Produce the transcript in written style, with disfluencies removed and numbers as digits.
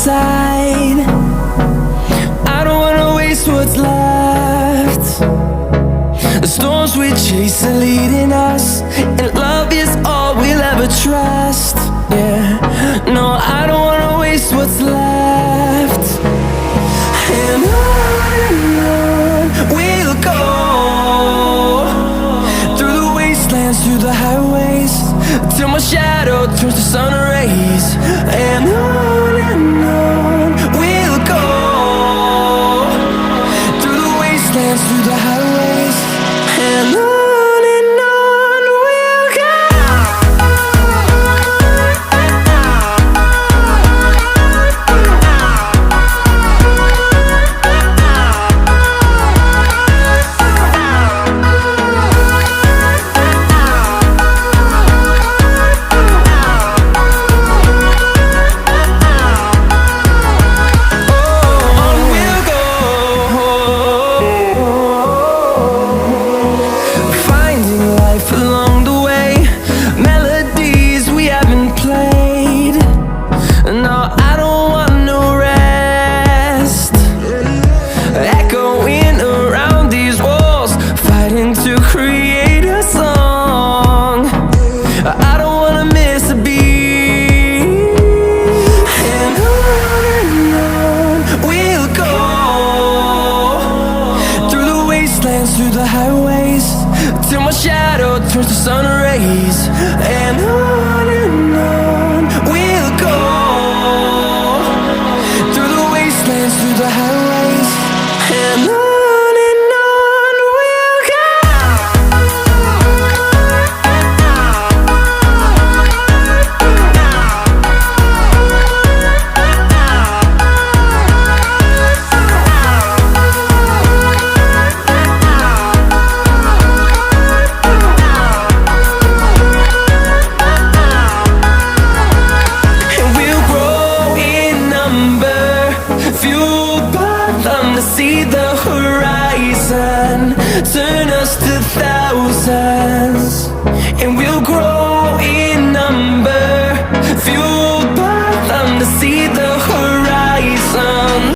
inside. I don't wanna waste what's left. The storms we chase are leading us, and love is all we'll ever trust. Yeah, no, I don't wanna waste what's left. And on we'll go, through the wastelands, through the highways, till my shadow turns to sun rays. And on we'll go, through the wastelands, through the highways, and on we'll go. To create a song, I don't wanna miss a beat. And on we'll go, through the wastelands, through the highways, till my shadow turns to sun rays. And on we'll go, through the wastelands, through the highways, and on. See the horizon turn us to thousands, and we'll grow